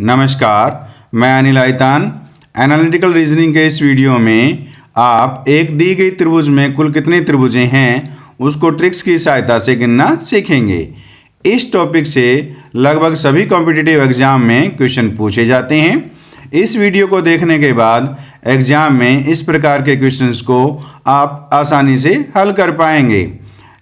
नमस्कार, मैं Anil आइतान। Analytical reasoning के इस वीडियो में आप एक दी गई त्रिभुज में कुल कितने त्रिभुजें हैं उसको ट्रिक्स की सहायता से गिनना सीखेंगे। इस टॉपिक से लगभग सभी कॉम्पिटिटिव एग्जाम में क्वेश्चन पूछे जाते हैं। इस वीडियो को देखने के बाद एग्जाम में इस प्रकार के क्वेश्चंस को आप आसानी से हल कर पाएंगे।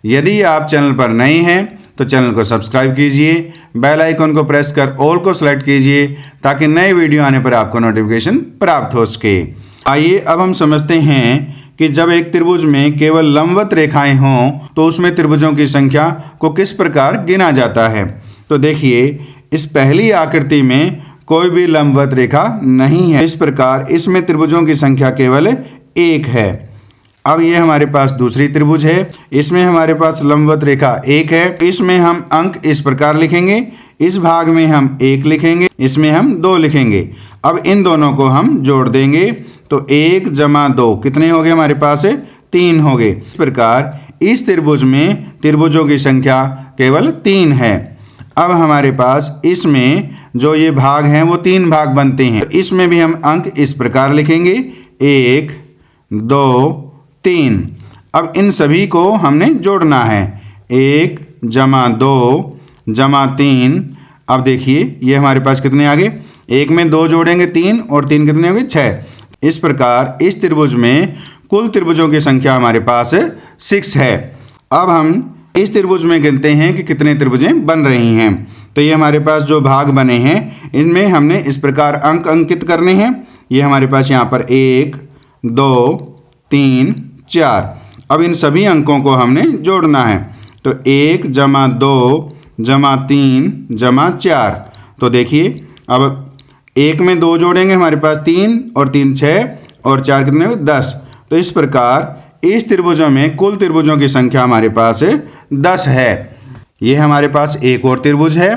यदि आप चैनल पर नए हैं तो चैनल को सब्सक्राइब कीजिए, बेल आइकन को प्रेस कर ऑल को सेलेक्ट कीजिए ताकि नए वीडियो आने पर आपको नोटिफिकेशन प्राप्त हो सके। आइए अब हम समझते हैं कि जब एक त्रिभुज में केवल लंबवत रेखाएं हों तो उसमें त्रिभुजों की संख्या को किस प्रकार गिना जाता है। तो देखिए, इस पहली आकृति में कोई भी लंबवत रेखा नहीं है। इस प्रकार इसमें त्रिभुजों की संख्या केवल एक है। अब ये हमारे पास दूसरी त्रिभुज है, इसमें हमारे पास लंबवत रेखा एक है। इसमें हम अंक इस प्रकार लिखेंगे, इस भाग में हम 1 लिखेंगे, इसमें हम 2 लिखेंगे। अब इन दोनों को हम जोड़ देंगे तो 1 जमा 2 कितने हो गए हमारे पास 3 हो गए। इस प्रकार इस त्रिभुज में त्रिभुजों की संख्या केवल 3 है। अब हमारे पास इसमें जो ये भाग हैं वो 3 भाग बनते हैं। तो इसमें भी हम अंक इस प्रकार लिखेंगे 1 2 3। अब इन सभी को हमने जोड़ना है 1 जमा 2 जमा 3। अब देखिए ये हमारे पास कितने आ गए, 1 में 2 जोड़ेंगे 3 और 3 कितने हो गए 6। इस प्रकार इस त्रिभुज में कुल त्रिभुजों की संख्या हमारे पास 6 है। अब हम इस त्रिभुज में गिनते हैं कि कितने त्रिभुजें बन रही हैं। तो ये हमारे पास जो भाग बने हैं इनमें हमने इस प्रकार अंक अंकित करने हैं। ये हमारे पास यहाँ पर 1 2 3 4। अब इन सभी अंकों को हमने जोड़ना है तो 1 जमा 2 जमा 3 जमा 4। तो देखिए अब 1 में 2 जोड़ेंगे हमारे पास 3 और 3 6 और 4 कितने हुए 10। तो इस प्रकार इस त्रिभुजों में कुल त्रिभुजों की संख्या हमारे पास 10 है। ये हमारे पास एक और त्रिभुज है।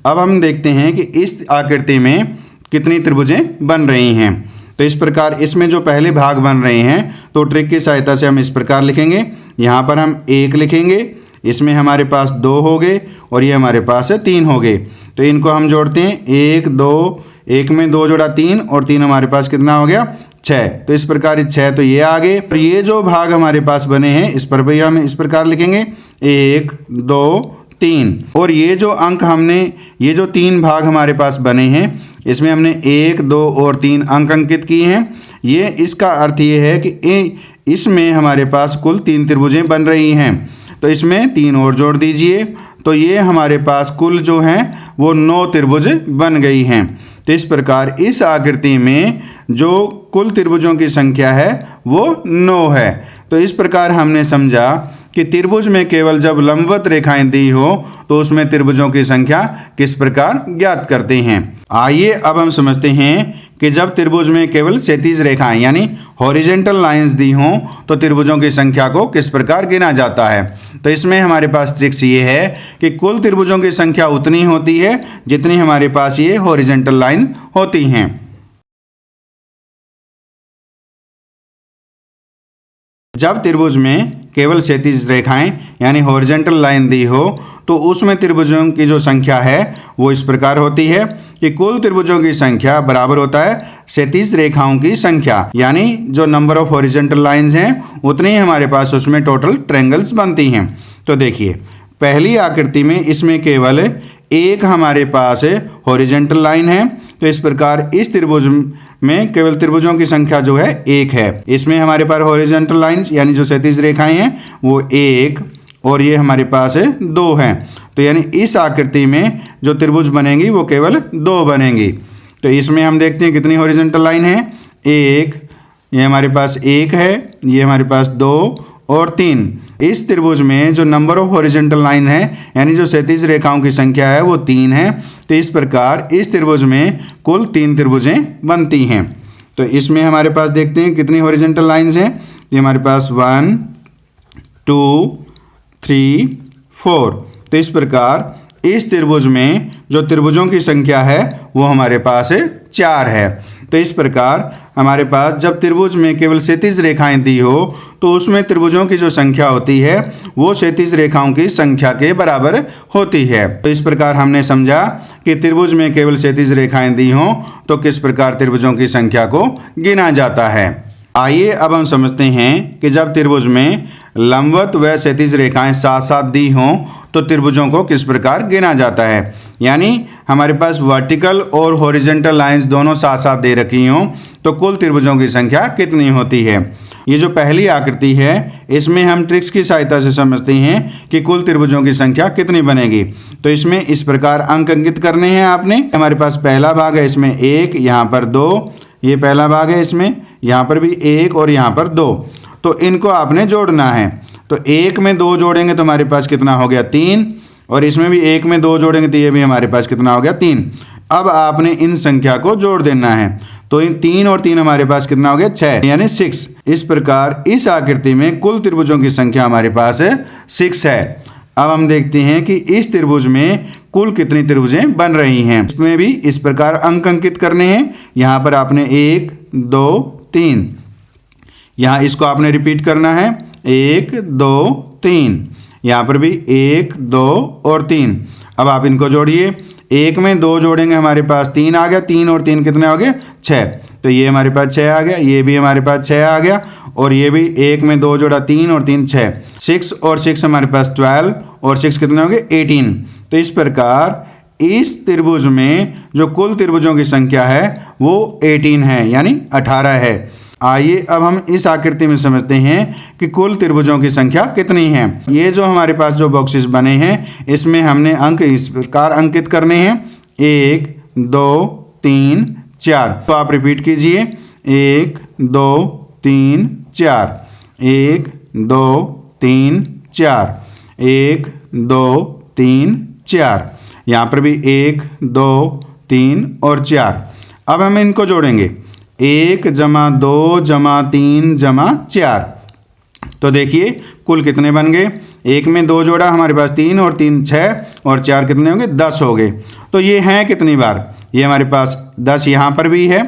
अब हम देखते हैं कि इस आकृति में कितनी त्रिभुजें बन रही हैं। तो इस प्रकार इसमें जो पहले भाग बन रहे हैं तो ट्रिक की सहायता से हम इस प्रकार लिखेंगे। यहाँ पर हम 1 लिखेंगे, इसमें हमारे पास 2 हो गए और ये हमारे पास 3 हो गए। तो इनको हम जोड़ते हैं 1 2, 1 में 2 जोड़ा 3 और 3 हमारे पास कितना हो गया 6। तो इस प्रकार 6 तो ये आ गए। और ये जो भाग हमारे पास बने हैं इस पर भी हम इस प्रकार लिखेंगे 1 2 3। और ये जो अंक हमने ये जो 3 भाग हमारे पास बने हैं इसमें हमने 1 2 और 3 अंक अंकित किए हैं। ये इसका अर्थ ये है कि इसमें हमारे पास कुल 3 त्रिभुजें बन रही हैं। तो इसमें 3 और जोड़ दीजिए तो ये हमारे पास कुल जो हैं वो 9 त्रिभुज बन गई हैं। तो इस प्रकार इस आकृति में जो कुल त्रिभुजों की संख्या है वो 9 है। तो इस प्रकार हमने समझा कि त्रिभुज में केवल जब लंबवत रेखाएं दी हो तो उसमें त्रिभुजों की संख्या किस प्रकार ज्ञात करते हैं। आइए अब हम समझते हैं कि जब त्रिभुज में केवल क्षैतिज रेखाएं यानी हॉरिजॉन्टल लाइंस दी हों तो त्रिभुजों की संख्या को किस प्रकार गिना जाता है। तो इसमें हमारे पास ट्रिक्स ये है कि कुल त्रिभुजों की संख्या उतनी होती है जितनी हमारे पास ये हॉरिजॉन्टल लाइन होती हैं। जब त्रिभुज में केवल क्षैतिज रेखाएं यानी हॉरिजॉन्टल लाइन दी हो तो उसमें त्रिभुजों की जो संख्या है वो इस प्रकार होती है कि कुल त्रिभुजों की संख्या बराबर होता है क्षैतिज रेखाओं की संख्या, यानी जो नंबर ऑफ हॉरिजॉन्टल लाइंस हैं उतने ही हमारे पास उसमें टोटल ट्रायंगल्स बनती हैं। तो देखिए पहली आकृति में इसमें केवल एक हमारे पास हॉरिजॉन्टल लाइन है। तो इस प्रकार इस त्रिभुज में केवल त्रिभुजों की संख्या जो है 1 है। इसमें हमारे पास हॉरिजॉन्टल लाइंस यानी जो क्षैतिज रेखाएं हैं वो 1 और ये हमारे पास 2 हैं। तो यानी इस आकृति में जो त्रिभुज बनेंगी वो केवल 2 बनेंगी। तो इसमें हम देखते हैं कितनी हॉरिजॉन्टल लाइन है 1, ये हमारे पास 1 है, ये हमारे पास 2 और 3। इस त्रिभुज में जो नंबर ऑफ हॉरिजॉन्टल लाइन है यानी जो क्षैतिज रेखाओं की संख्या है वो 3 है। तो इस प्रकार इस त्रिभुज में कुल 3 त्रिभुजें बनती हैं। तो इसमें हमारे पास देखते हैं कितनी हॉरिजॉन्टल लाइंस हैं। ये हमारे पास 1 2 3 4। तो इस प्रकार इस त्रिभुज में जो त्रिभुजों की संख्या है वो हमारे पास 4 है। तो इस प्रकार हमारे पास जब त्रिभुज में केवल क्षैतिज रेखाएं दी हो तो उसमें त्रिभुजों की जो संख्या होती है वो क्षैतिज रेखाओं की संख्या के बराबर होती है। तो इस प्रकार हमने समझा कि त्रिभुज में केवल क्षैतिज रेखाएं दी हों तो किस प्रकार त्रिभुजों की संख्या को गिना जाता है। आइए अब हम समझते हैं कि जब त्रिभुज में लंबवत व क्षैतिज रेखाएं साथ साथ दी हों तो त्रिभुजों को किस प्रकार गिना जाता है। यानी हमारे पास वर्टिकल और हॉरिजॉन्टल लाइंस दोनों साथ साथ दे रखी हों तो कुल त्रिभुजों की संख्या कितनी होती है। ये जो पहली आकृति है इसमें हम ट्रिक्स की सहायता से समझते हैं कि कुल त्रिभुजों की संख्या कितनी बनेगी। तो इसमें इस प्रकार अंक अंकित करने हैं आपने। हमारे पास पहला भाग है, इसमें 1, यहाँ पर 2, ये पहला भाग है, इसमें यहाँ पर भी 1 और यहाँ पर 2। तो इनको आपने जोड़ना है। तो 1 में 2 जोड़ेंगे तो हमारे पास कितना हो गया 3, और इसमें भी 1 में 2 जोड़ेंगे तो ये भी हमारे पास कितना हो गया 3। अब आपने इन संख्या को जोड़ देना है। तो इन 3 और 3 हमारे पास कितना हो गया 6, यानी 6। इस प्रकार इस आकृति में कुल त्रिभुजों की संख्या हमारे पास 6 है। अब हम देखते हैं कि इस त्रिभुज में कुल कितनी त्रिभुजें बन रही हैं। इसमें भी इस प्रकार अंक अंकित करने हैं। यहाँ पर आपने 1, 2, 3, यहाँ इसको आपने रिपीट करना है 1, 2, 3, यहाँ पर भी 1, 2 और 3। अब आप इनको जोड़िए। 1 में 2 जोड़ेंगे हमारे पास 3 आ गया, 3 और 3 कितने हो गए 6। तो ये हमारे पास 6 आ गया, ये भी हमारे पास 6 आ गया, और ये भी 1 में 2 जोड़ा 3 और 3 6। 6 और 6 हमारे पास 12 और 6 कितने हो गए 18। तो इस प्रकार इस त्रिभुज में जो कुल त्रिभुजों की संख्या है वो 18 है, यानी 18 है। आइए अब हम इस आकृति में समझते हैं कि कुल त्रिभुजों की संख्या कितनी है। ये जो हमारे पास जो बॉक्सेस बने हैं इसमें हमने अंक इस प्रकार अंकित करने हैं 1, 2, 3, 4। तो आप रिपीट कीजिए 1, 2, 3, 4, 1, 2, 3, 4, 1, 2, 3, 4। यहाँ पर भी 1, 2, 3 और 4। अब हम इनको जोड़ेंगे 1 जमा 2 जमा 3 जमा 4। तो देखिए कुल कितने बन गए। 1 में 2 जोड़ा हमारे पास 3 और 3 6 और 4 कितने होंगे 10 हो गए। तो ये हैं कितनी बार, ये हमारे पास 10 यहाँ पर भी है,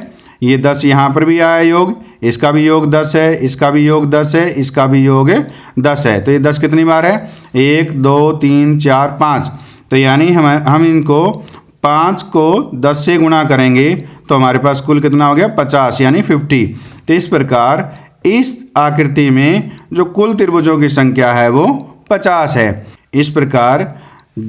ये 10 यहाँ पर भी आया योग, इसका भी योग 10 है, इसका भी योग 10 है, इसका भी योग 10 है। तो ये 10 कितनी बार है 1, 2, 3, 4, 5। तो यानी हम इनको 5 को 10 से गुणा करेंगे तो हमारे पास कुल कितना हो गया 50, यानी 50। तो इस प्रकार इस आकृति में जो कुल त्रिभुजों की संख्या है वो 50 है। इस प्रकार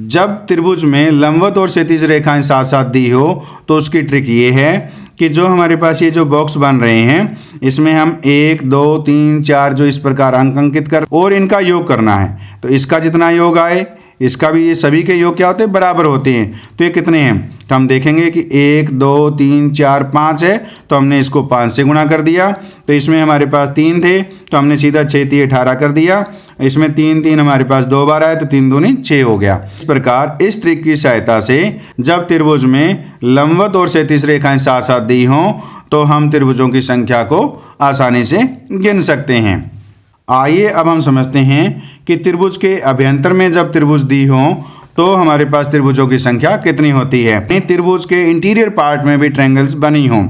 जब त्रिभुज में लंबवत और क्षैतिज रेखाएं साथ साथ दी हो तो उसकी ट्रिक ये है कि जो हमारे पास ये जो बॉक्स बन रहे हैं इसमें हम 1, 2, 3, 4 जो इस प्रकार अंक अंकित कर और इनका योग करना है। तो इसका जितना योग आए इसका भी, ये सभी के योग क्या होते हैं बराबर होते हैं। तो ये कितने हैं तो हम देखेंगे कि 1, 2, 3, 4, 5 है, तो हमने इसको 5 से गुणा कर दिया। तो इसमें हमारे पास 3 थे तो हमने सीधा 6 3 18 कर दिया। इसमें 3 3 हमारे पास 2 बार आए तो 3 दूनी 6 हो गया। इस प्रकार इस ट्रिक की सहायता से जब त्रिभुज में लंबवत और क्षैतिज रेखाएं साथ साथ दी हों तो हम त्रिभुजों की संख्या को आसानी से गिन सकते हैं। आइए अब हम समझते हैं कि त्रिभुज के अभ्यंतर में जब त्रिभुज दी हो तो हमारे पास त्रिभुजों की संख्या कितनी होती है। त्रिभुज के इंटीरियर पार्ट में भी ट्रायंगल्स बनी हों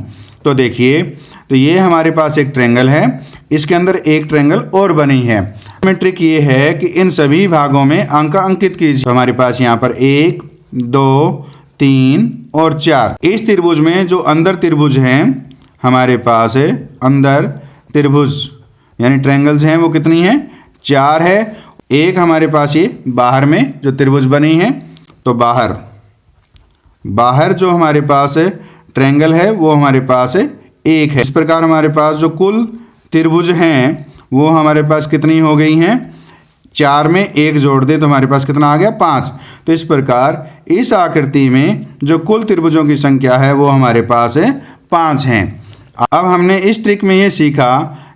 तो देखिए, तो ये हमारे पास एक ट्रायंगल है, इसके अंदर एक ट्रायंगल और बनी है। इसमें ट्रिक ये है कि इन सभी भागों में अंक अंकित कीजिए। तो हमारे पास यहाँ पर 1, 2, 3 और 4। इस त्रिभुज में जो अंदर त्रिभुज हैं हमारे पास है, अंदर त्रिभुज यानी ट्रायंगल्स हैं वो कितनी हैं 4 है। एक हमारे पास ये बाहर में जो त्रिभुज बनी है, तो बाहर जो हमारे पास ट्रायंगल है वो हमारे पास 1 है। इस प्रकार हमारे पास जो कुल त्रिभुज हैं वो हमारे पास कितनी हो गई हैं 4 में 1 जोड़ दें तो हमारे पास कितना आ गया 5। तो इस प्रकार इस आकृति में जो कुल त्रिभुजों की संख्या है वो हमारे पास 5 हैं। अब हमने इस ट्रिक में ये सीखा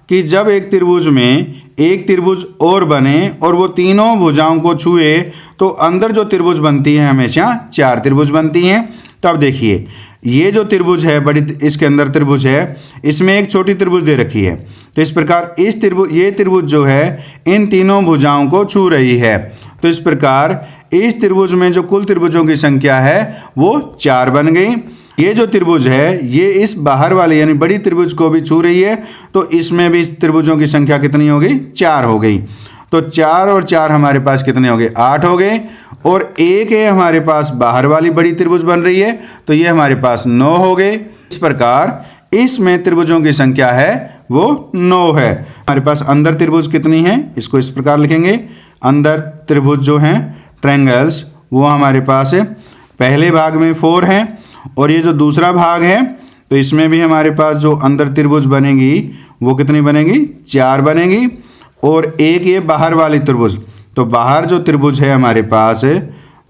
कि जब एक त्रिभुज में एक त्रिभुज और बने और वो तीनों भुजाओं को छुए तो अंदर जो त्रिभुज बनती है हमेशा 4 त्रिभुज बनती हैं। तो अब देखिए ये जो त्रिभुज है बड़ी, इसके अंदर त्रिभुज है, इसमें एक छोटी त्रिभुज दे रखी है। तो इस प्रकार ये त्रिभुज जो है इन तीनों भुजाओं को छू रही है। तो इस प्रकार इस त्रिभुज में जो कुल त्रिभुजों की संख्या है वो 4 बन गई। ये जो त्रिभुज है ये इस बाहर वाले यानी बड़ी त्रिभुज को भी छू रही है, तो इसमें भी त्रिभुजों की संख्या कितनी हो गई? 4 हो गई। तो 4 और 4 हमारे पास कितने हो गए? 8 हो गए। और एक है हमारे पास बाहर वाली बड़ी त्रिभुज बन रही है, तो ये हमारे पास 9 हो गए। इस प्रकार इसमें त्रिभुजों की संख्या है वो 9 है। हमारे पास अंदर त्रिभुज कितनी है, इसको इस प्रकार लिखेंगे। अंदर त्रिभुज जो हैं ट्रायंगल्स वो हमारे पास है पहले भाग में 4 है, और ये जो दूसरा भाग है तो इसमें भी हमारे पास जो अंदर त्रिभुज बनेगी वो कितनी बनेगी? 4 बनेगी। और एक ये बाहर वाली त्रिभुज, तो बाहर जो त्रिभुज है हमारे पास,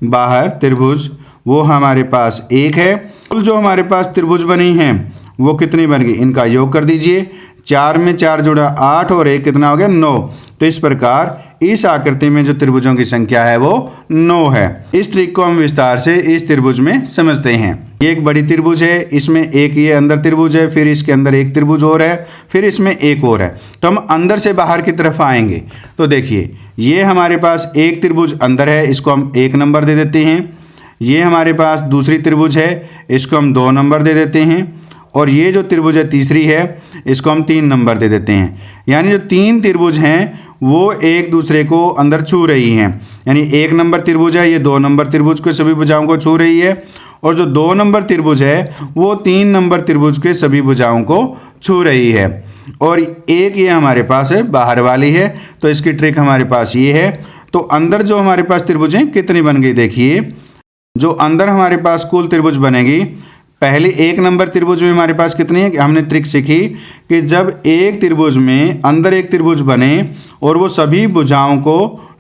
बाहर त्रिभुज वो हमारे पास 1 है। कुल जो हमारे पास त्रिभुज बनी हैं वो कितनी बन गई? इनका योग कर दीजिए। 4 में 4 जोड़ा 8 और 1 कितना हो गया? 9। तो इस प्रकार इस आकृति में जो त्रिभुजों की संख्या है वो 9 है। इस ट्रिक को हम विस्तार से इस त्रिभुज में समझते हैं। ये एक बड़ी त्रिभुज है, इसमें एक ये अंदर त्रिभुज है, फिर इसके अंदर एक त्रिभुज और है, फिर इसमें एक और है। तो हम अंदर से बाहर की तरफ आएंगे तो देखिए ये हमारे पास एक त्रिभुज अंदर है, इसको हम 1 नंबर दे देते हैं। ये हमारे पास दूसरी त्रिभुज है, इसको हम 2 नंबर दे देते हैं। और ये जो त्रिभुज है तीसरी है, इसको हम 3 नंबर दे देते हैं। यानी जो 3 त्रिभुज हैं वो एक दूसरे को अंदर छू रही हैं। यानी 1 नंबर त्रिभुज है, ये 2 नंबर त्रिभुज के सभी भुजाओं को छू रही है, और जो 2 नंबर त्रिभुज है वो 3 नंबर त्रिभुज के सभी भुजाओं को छू रही है। और एक ये हमारे पास है बाहर वाली है, तो इसकी ट्रिक हमारे पास ये है। तो अंदर जो हमारे पास त्रिभुजें कितनी बन गई? देखिए जो अंदर हमारे पास कुल त्रिभुज बनेगी, पहले 1 नंबर त्रिभुज में हमारे पास कितनी है? हमने ट्रिक सीखी कि जब एक त्रिभुज में अंदर एक त्रिभुज बने और वो सभी भुजाओं को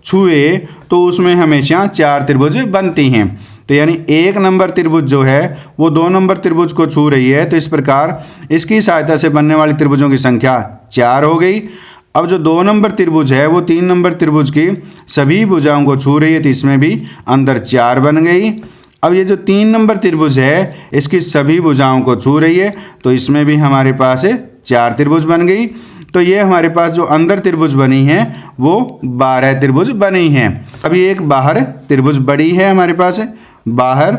छुए तो उसमें हमेशा 4 त्रिभुज बनती हैं। तो यानी 1 नंबर त्रिभुज जो है वो 2 नंबर त्रिभुज को छू रही है, तो इस प्रकार इसकी सहायता से बनने वाली त्रिभुजों की संख्या 4 हो गई। अब जो 2 नंबर त्रिभुज है वो 3 नंबर त्रिभुज की सभी भुजाओं को छू रही है, तो इसमें भी अंदर 4 बन गई। अब ये जो 3 नंबर त्रिभुज है इसकी सभी भुजाओं को छू रही है, तो इसमें भी हमारे पास 4 त्रिभुज बन गई। तो ये हमारे पास जो अंदर त्रिभुज बनी है वो 12 त्रिभुज बनी हैं। अब ये एक बाहर त्रिभुज बड़ी है हमारे पास, बाहर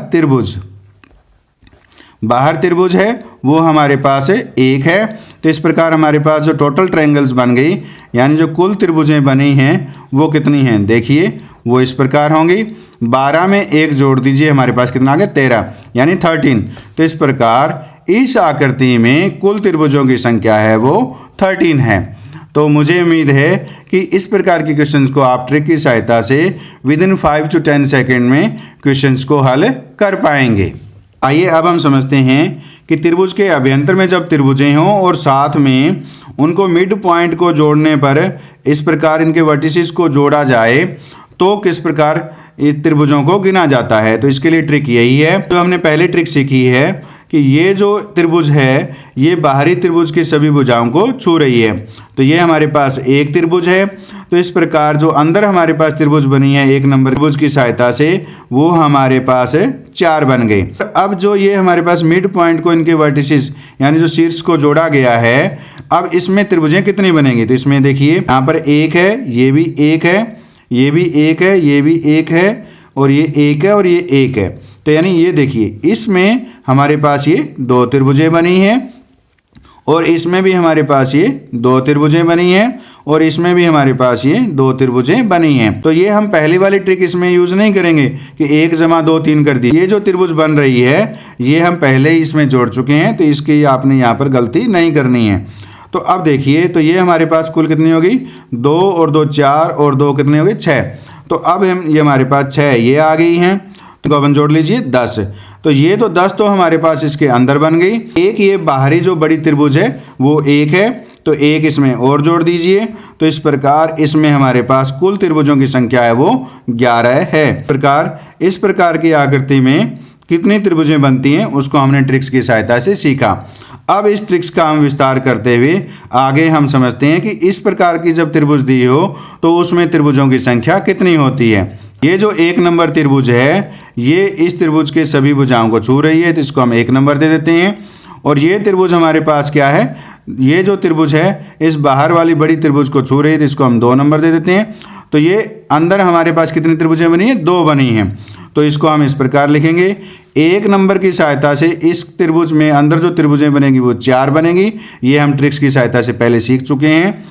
त्रिभुज है वो हमारे पास 1 है। तो इस प्रकार हमारे पास जो टोटल ट्रायंगल्स बन गई, यानी जो कुल त्रिभुजें बनी हैं वो कितनी हैं? देखिए वो इस प्रकार होंगी। 12 में 1 जोड़ दीजिए, हमारे पास कितना आ गया? 13, यानी 13। तो इस प्रकार इस आकृति में कुल त्रिभुजों की संख्या है वो 13 है। तो मुझे उम्मीद है कि इस प्रकार के क्वेश्चंस को आप ट्रिक की सहायता से विदिन 5 to 10 सेकेंड में क्वेश्चंस को हल कर पाएंगे। आइए अब हम समझते हैं कि त्रिभुज के अभ्यंतर में जब त्रिभुजें हों और साथ में उनको मिड पॉइंट को जोड़ने पर इस प्रकार इनके वर्टिसेस को जोड़ा जाए तो किस प्रकार इस त्रिभुजों को गिना जाता है। तो इसके लिए ट्रिक यही है। तो हमने पहले ट्रिक सीखी है कि ये जो त्रिभुज है ये बाहरी त्रिभुज की सभी भुजाओं को छू रही है। तो ये हमारे पास एक त्रिभुज है। तो इस प्रकार जो अंदर हमारे पास त्रिभुज बनी है 1 नंबर त्रिभुज की सहायता से वो हमारे पास 4 बन गई। अब जो ये हमारे पास मिड पॉइंट को इनके वर्टिसेस यानी जो शीर्ष को जोड़ा गया है, अब इसमें त्रिभुजें कितनी बनेंगी? तो इसमें देखिए यहाँ पर 1 है, ये भी 1 है, ये भी 1 है, ये भी 1 है, और ये 1 है और ये 1 है। तो यानी ये देखिए इसमें हमारे पास ये 2 त्रिभुजें बनी हैं, और इसमें भी हमारे पास ये 2 त्रिभुजें बनी हैं, और इसमें भी हमारे पास ये 2 त्रिभुजें बनी हैं। तो ये हम पहली वाली ट्रिक इसमें यूज़ नहीं करेंगे कि 1 + 2 3 कर दी। ये जो त्रिभुज बन रही है ये हम पहले ही इसमें जोड़ चुके हैं, तो इसकी आपने यहाँ पर गलती नहीं करनी है। तो अब देखिए तो ये हमारे पास कुल कितनी होगी? 2 और 2 4 और 2 कितनी होगी? 6। तो अब हम ये हमारे पास 6 ये आ गई हैं, तो अपन जोड़ लीजिए 10। तो ये तो 10 तो हमारे पास इसके अंदर बन गई। एक ये बाहरी जो बड़ी त्रिभुज है वो 1 है, तो 1 इसमें और जोड़ दीजिए। तो इस प्रकार इसमें हमारे पास कुल त्रिभुजों की संख्या है वो 11 है। इस प्रकार की आकृति में कितनी त्रिभुजें बनती हैं उसको हमने ट्रिक्स की सहायता से सीखा। अब इस ट्रिक्स का हम विस्तार करते हुए आगे हम समझते हैं कि इस प्रकार की जब त्रिभुज दी हो तो उसमें त्रिभुजों की संख्या कितनी होती है। ये जो 1 नंबर त्रिभुज है ये इस त्रिभुज के सभी भुजाओं को छू रही है, तो इसको हम 1 नंबर दे देते हैं। और ये त्रिभुज हमारे पास क्या है? ये जो त्रिभुज है इस बाहर वाली बड़ी त्रिभुज को छू रही है, तो इसको हम 2 नंबर दे देते हैं। तो ये अंदर हमारे पास कितनी त्रिभुजें बनी है? 2 बनी हैं। तो इसको हम इस प्रकार लिखेंगे, 1 नंबर की सहायता से इस त्रिभुज में अंदर जो त्रिभुजें बनेगी वो 4 बनेगी। ये हम ट्रिक्स की सहायता से पहले सीख चुके हैं।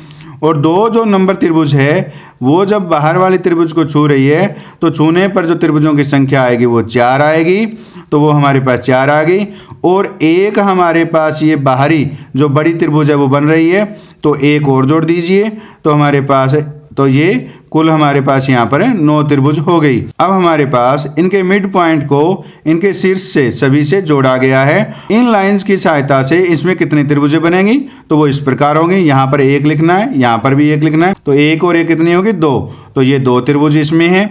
और 2 जो नंबर त्रिभुज है वो जब बाहर वाली त्रिभुज को छू रही है तो छूने पर जो त्रिभुजों की संख्या आएगी वो 4 आएगी, तो वो हमारे पास 4 आ गई। और एक हमारे पास ये बाहरी जो बड़ी त्रिभुज है वो बन रही है, तो एक और जोड़ दीजिए, तो हमारे पास तो ये कुल हमारे पास यहाँ पर 9 त्रिभुज हो गई। अब हमारे पास इनके मिड पॉइंट को इनके शीर्ष से सभी से जोड़ा गया है। इन लाइंस की सहायता से इसमें कितनी त्रिभुजें बनेंगी? तो वो इस प्रकार होंगी। यहाँ पर 1 लिखना है, यहाँ पर भी 1 लिखना है, तो 1 और 1 कितनी होगी? 2। तो ये 2 त्रिभुज इसमें है,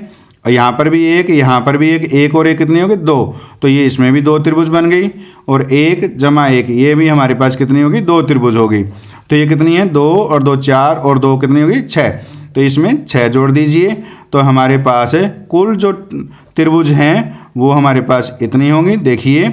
और यहाँ पर भी 1, यहाँ पर भी 1 और 1 कितनी होगी? 2। तो ये इसमें भी 2 त्रिभुज बन गई। और 1 जमा 1 ये भी हमारे पास कितनी होगी? 2 त्रिभुज होगी। तो ये कितनी है? 2 और 2 4 और 2 कितनी होगी? 6। तो इसमें 6 जोड़ दीजिए, तो हमारे पास कुल जो त्रिभुज हैं वो हमारे पास इतनी होंगी। देखिए,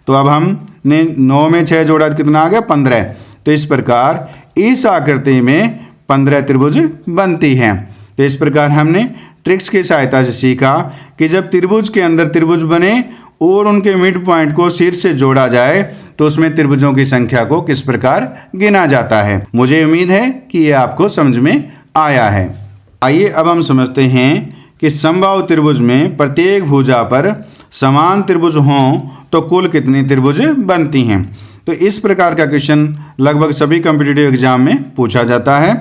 तो अब हमने 9 में 6 जोड़ा तो कितना आ गया? 15। तो इस प्रकार इस आकृति में 15 त्रिभुज बनती हैं। तो इस प्रकार हमने ट्रिक्स की सहायता से सीखा कि जब त्रिभुज के अंदर त्रिभुज बने और उनके मिड पॉइंट को शीर्ष से जोड़ा जाए तो उसमें त्रिभुजों की संख्या को किस प्रकार गिना जाता है। मुझे उम्मीद है कि ये आपको समझ में आया है। आइए अब हम समझते हैं कि समबाहु त्रिभुज में प्रत्येक भुजा पर समान त्रिभुज हों तो कुल कितनी त्रिभुज बनती हैं। तो इस प्रकार का क्वेश्चन लगभग सभी कॉम्पिटिटिव एग्जाम में पूछा जाता है।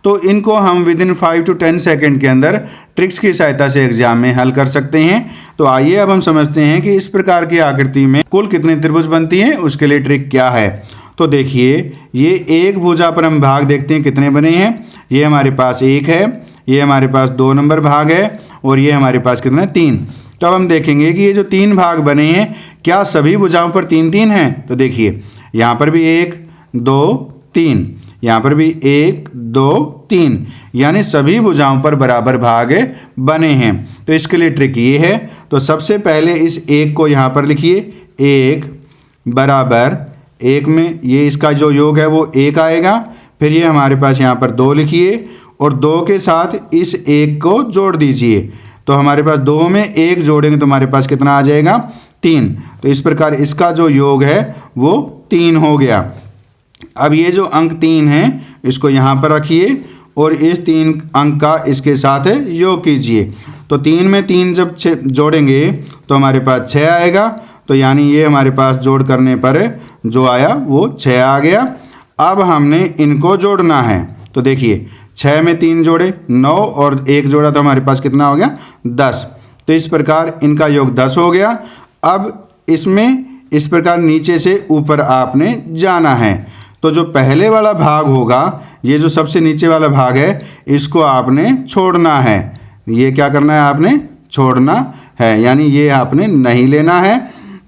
तो इनको हम विदिन 5 to 10 सेकेंड के अंदर ट्रिक्स की सहायता से एग्जाम में हल कर सकते हैं। तो आइए अब हम समझते हैं कि इस प्रकार की आकृति में कुल कितनी त्रिभुज बनती है, उसके लिए ट्रिक क्या है। तो देखिए, ये एक भुजा पर हम भाग देखते हैं कितने बने हैं। ये हमारे पास 1 है, ये हमारे पास 2 नंबर भाग है, और ये हमारे पास कितना है? 3। तो अब हम देखेंगे कि ये जो 3 भाग बने हैं क्या सभी भुजाओं पर 3-3 हैं। तो देखिए, यहाँ पर भी 1 2 3, यहाँ पर भी 1 2 3, यानी सभी भुजाओं पर बराबर भाग बने हैं। तो इसके लिए ट्रिक ये है। तो सबसे पहले इस 1 को यहाँ पर लिखिए, 1 बराबर 1 में ये इसका जो योग है वो 1 आएगा। फिर ये हमारे पास यहाँ पर 2 लिखिए, और 2 के साथ इस 1 को जोड़ दीजिए। तो हमारे पास 2 में 1 जोड़ेंगे तो हमारे पास कितना आ जाएगा? 3। तो इस प्रकार इसका जो योग है वो 3 हो गया। अब ये जो अंक 3 है इसको यहाँ पर रखिए, और इस 3 अंक का इसके साथ योग कीजिए। तो 3 में 3 जब जोड़ेंगे तो हमारे पास 6 आएगा। तो यानी ये हमारे पास जोड़ करने पर जो आया वो 6 आ गया। अब हमने इनको जोड़ना है। तो देखिए, 6 में 3 जोड़े 9, और 1 जोड़ा तो हमारे पास कितना हो गया? 10। तो इस प्रकार इनका योग 10 हो गया। अब इसमें इस प्रकार नीचे से ऊपर आपने जाना है। तो जो पहले वाला भाग होगा, ये जो सबसे नीचे वाला भाग है, इसको आपने छोड़ना है। ये क्या करना है? आपने छोड़ना है, यानी ये आपने नहीं लेना है।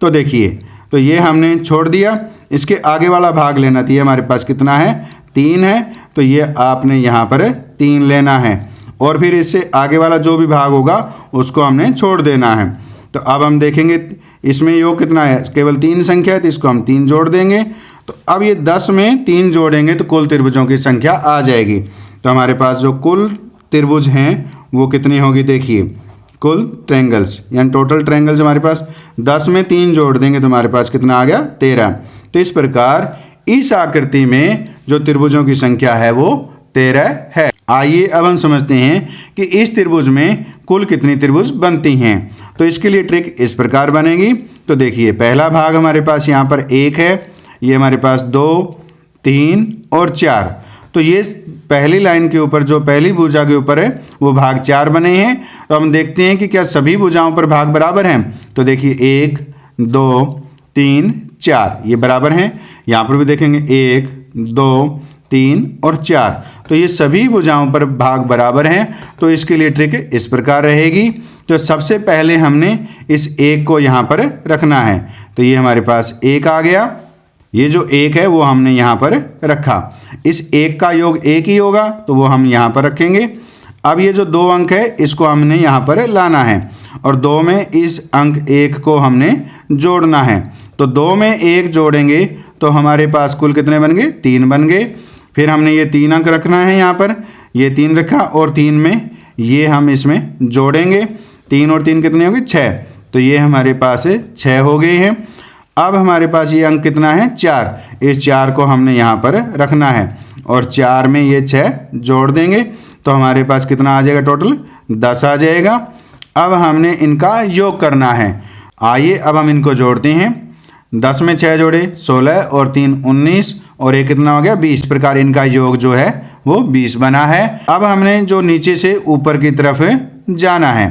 तो देखिए, तो ये हमने छोड़ दिया। इसके आगे वाला भाग लेना चाहिए। हमारे पास कितना है? 3 है। तो ये आपने यहाँ पर 3 लेना है, और फिर इससे आगे वाला जो भी भाग होगा उसको हमने छोड़ देना है। तो अब हम देखेंगे इसमें योग कितना है? केवल 3 संख्या है, तो इसको हम 3 जोड़ देंगे। तो अब ये 10 में 3 जोड़ेंगे तो कुल त्रिभुजों की संख्या आ जाएगी। तो हमारे पास जो कुल त्रिभुज हैं वो कितनी होगी? देखिए, कुल ट्रायंगल्स यानी टोटल ट्रायंगल्स हमारे पास 10 में 3 जोड़ देंगे तो हमारे पास कितना आ गया? 13। तो इस प्रकार इस आकृति में जो त्रिभुजों की संख्या है वो 13 है। आइए अब हम समझते हैं कि इस त्रिभुज में कुल कितनी त्रिभुज बनती हैं। तो इसके लिए ट्रिक इस प्रकार बनेगी। तो देखिए, पहला भाग हमारे पास यहाँ पर 1 है, ये हमारे पास 2 3 और 4। तो ये पहली लाइन के ऊपर जो पहली भुजा के ऊपर है वो भाग 4 बने हैं। तो हम देखते हैं कि क्या सभी भुजाओं पर भाग बराबर हैं। तो देखिए, 1 2 3 4 ये बराबर हैं। यहाँ पर भी देखेंगे 1 2 3 और 4। तो ये सभी भुजाओं पर भाग बराबर हैं। तो इसके लिए ट्रिक इस प्रकार रहेगी। तो सबसे पहले हमने इस 1 को यहाँ पर रखना है। तो ये हमारे पास 1 आ गया। ये जो 1 है वो हमने यहाँ पर रखा। इस 1 का योग 1 ही होगा, तो वो हम यहाँ पर रखेंगे। अब ये जो 2 अंक है इसको हमने यहाँ पर लाना है, और 2 में इस अंक 1 को हमने जोड़ना है। तो 2 में 1 जोड़ेंगे तो हमारे पास कुल कितने बन गए? 3 बन गए। फिर हमने ये 3 अंक रखना है यहाँ पर, ये 3 रखा, और 3 में ये हम इसमें जोड़ेंगे। 3 और 3 कितने हो गए 6, तो ये हमारे पास 6 हो गए हैं। अब हमारे पास ये अंक कितना है 4, इस 4 को हमने यहाँ पर रखना है और 4 में ये 6 जोड़ देंगे तो हमारे पास कितना आ जाएगा, टोटल 10 आ जाएगा। अब हमने इनका योग करना है। आइए अब हम इनको जोड़ते हैं। 10 में 6 जोड़े 16 और 3 19 और एक कितना हो गया 20। प्रकार इनका योग जो है वो 20 बना है। अब हमने जो नीचे से ऊपर की तरफ जाना है,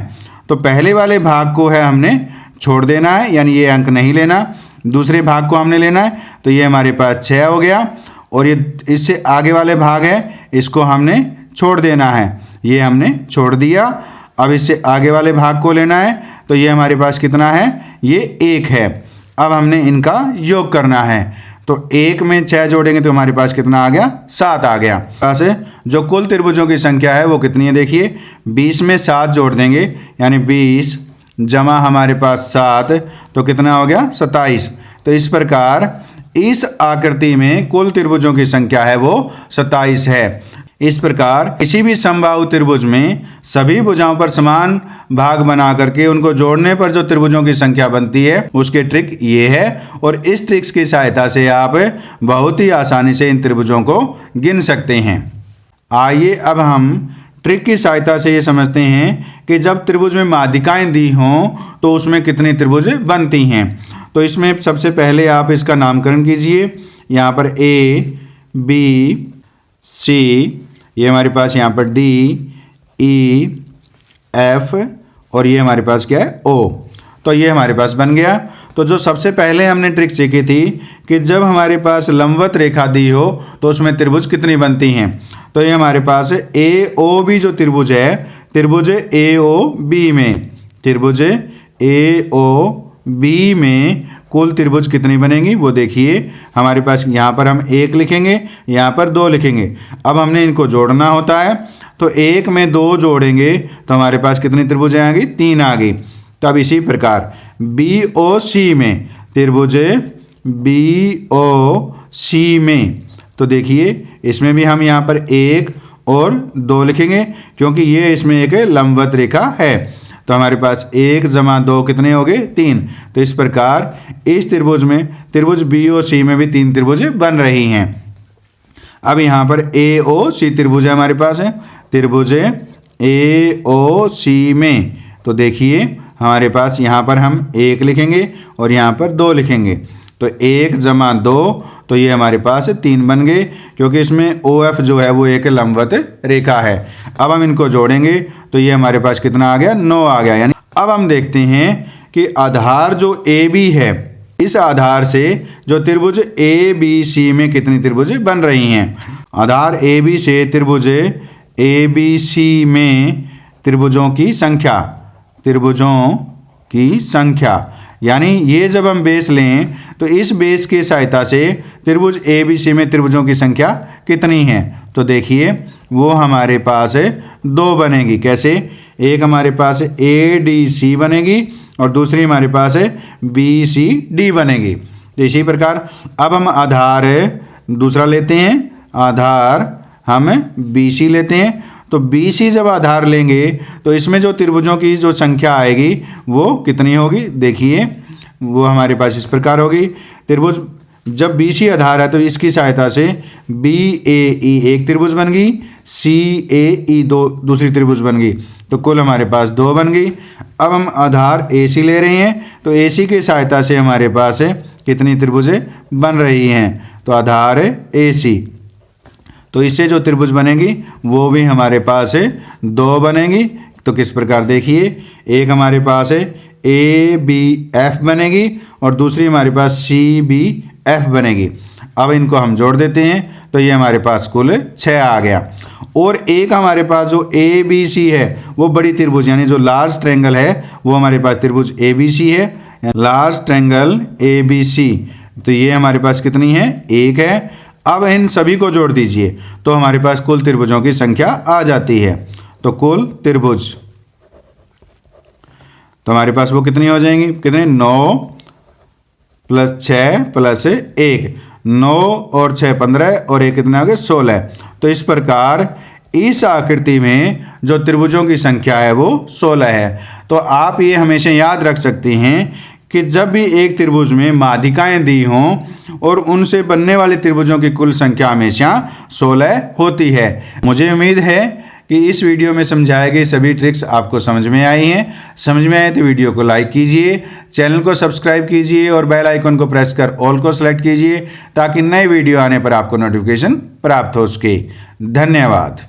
तो पहले वाले भाग को है हमने छोड़ देना है, यानी ये अंक नहीं लेना। दूसरे भाग को हमने लेना है, तो ये हमारे पास 6 हो गया और ये इससे आगे वाले भाग है इसको हमने छोड़ देना है, ये हमने छोड़ दिया। अब इससे आगे वाले भाग को लेना है, तो ये हमारे पास कितना है, ये 1 है। अब हमने इनका योग करना है, तो 1 में 6 जोड़ेंगे तो हमारे पास कितना आ गया 7 आ गया। पास जो कुल त्रिभुजों की संख्या है वो कितनी है, देखिए 20 में 7 जोड़ देंगे, यानी 20 जमा हमारे पास 7 तो कितना हो गया 27। तो इस प्रकार इस आकृति में कुल त्रिभुजों की संख्या है वो 27 है। इस प्रकार किसी भी समबाहु त्रिभुज में सभी भुजाओं पर समान भाग बना करके उनको जोड़ने पर जो त्रिभुजों की संख्या बनती है उसके ट्रिक ये है, और इस ट्रिक्स की सहायता से आप बहुत ही आसानी से इन त्रिभुजों को गिन सकते हैं। आइए अब हम ट्रिक की सहायता से ये समझते हैं कि जब त्रिभुज में माध्यिकाएं दी हों तो उसमें कितनी त्रिभुज बनती हैं। तो इसमें सबसे पहले आप इसका नामकरण कीजिए। यहाँ पर ए बी सी, ये हमारे पास यहाँ पर डी ई एफ और ये हमारे पास क्या है ओ, तो ये हमारे पास बन गया। तो जो सबसे पहले हमने ट्रिक सीखी थी कि जब हमारे पास लंबवत रेखा दी हो तो उसमें त्रिभुज कितनी बनती हैं, तो ये हमारे पास ए ओ बी जो त्रिभुज है, त्रिभुज ए ओ बी में, त्रिभुज ए ओ बी में कुल त्रिभुज कितनी बनेगी वो देखिए। हमारे पास यहाँ पर हम 1 लिखेंगे, यहाँ पर 2 लिखेंगे। अब हमने इनको जोड़ना होता है, तो 1 में 2 जोड़ेंगे तो हमारे पास कितनी त्रिभुज आ गई 3 आ गई। तब इसी प्रकार बी ओ सी में, त्रिभुज बी ओ सी में, तो देखिए इसमें भी हम यहाँ पर 1 और 2 लिखेंगे क्योंकि ये इसमें एक लंबवत रेखा है। तो हमारे पास 1 जमा 2 कितने हो गए 3। तो इस प्रकार इस त्रिभुज में, त्रिभुज बी ओ सी में भी 3 त्रिभुज बन रही हैं। अब यहाँ पर ए ओ सी त्रिभुज हमारे पास है, त्रिभुज ए ओ सी में, तो देखिए हमारे पास यहाँ पर हम 1 लिखेंगे और यहाँ पर 2 लिखेंगे, तो 1 जमा 2 तो ये हमारे पास 3 बन गए क्योंकि इसमें ओ एफ जो है वो एक लंबवत रेखा है। अब हम इनको जोड़ेंगे तो ये हमारे पास कितना आ गया 9 आ गया। यानी अब हम देखते हैं कि आधार जो ए बी है, इस आधार से जो त्रिभुज ए बी सी में कितनी त्रिभुज बन रही हैं। आधार ए बी से त्रिभुज ए बी सी में त्रिभुजों की संख्या, त्रिभुजों की संख्या, यानी ये जब हम बेस लें तो इस बेस की सहायता से त्रिभुज ए बी सी में त्रिभुजों की संख्या कितनी है, तो देखिए वो हमारे पास 2 बनेगी। कैसे, एक हमारे पास ए डी सी बनेगी और दूसरी हमारे पास बी सी डी बनेगी। तो इसी प्रकार अब हम आधार दूसरा लेते हैं, आधार हम बी सी लेते हैं। तो बी सी जब आधार लेंगे तो इसमें जो त्रिभुजों की जो संख्या आएगी वो कितनी होगी, देखिए वो हमारे पास इस प्रकार होगी। त्रिभुज जब बी सी आधार है तो इसकी सहायता से बी ए ई एक त्रिभुज बन गई, सी ए ई दूसरी त्रिभुज बन गई, तो कुल हमारे पास 2 बन गई। अब हम आधार ए सी ले रहे हैं तो ए सी की सहायता से हमारे पास कितनी त्रिभुजें बन रही हैं, तो आधार ए सी, तो इससे जो त्रिभुज बनेगी वो भी हमारे पास 2 बनेगी। तो किस प्रकार देखिए, एक हमारे पास ए बी एफ बनेगी और दूसरी हमारे पास सी बी एफ बनेगी। अब इनको हम जोड़ देते हैं तो ये हमारे पास कुल 6 आ गया। और एक हमारे पास जो ए बी सी है वो बड़ी त्रिभुज यानी जो लार्ज ट्रायंगल है वो हमारे पास त्रिभुज ए बी सी है, large triangle A B C, तो ये हमारे पास कितनी है 1 है। अब इन सभी को जोड़ दीजिए तो हमारे पास कुल त्रिभुजों की संख्या आ जाती है। तो कुल त्रिभुज तो हमारे पास वो कितनी हो जाएंगी, कितने 9 + 6 + 1, 9 और 6 15 और 1 कितना हो गया 16। तो इस प्रकार इस आकृति में जो त्रिभुजों की संख्या है वो 16 है। तो आप ये हमेशा याद रख सकते हैं कि जब भी एक त्रिभुज में माध्यिकाएं दी हों और उनसे बनने वाले त्रिभुजों की कुल संख्या हमेशा 16 होती है। मुझे उम्मीद है कि इस वीडियो में समझाए गए सभी ट्रिक्स आपको समझ में आई हैं। समझ में आए तो वीडियो को लाइक कीजिए, चैनल को सब्सक्राइब कीजिए और बेल आइकन को प्रेस कर ऑल को सेलेक्ट कीजिए ताकि नए वीडियो आने पर आपको नोटिफिकेशन प्राप्त हो सके। धन्यवाद।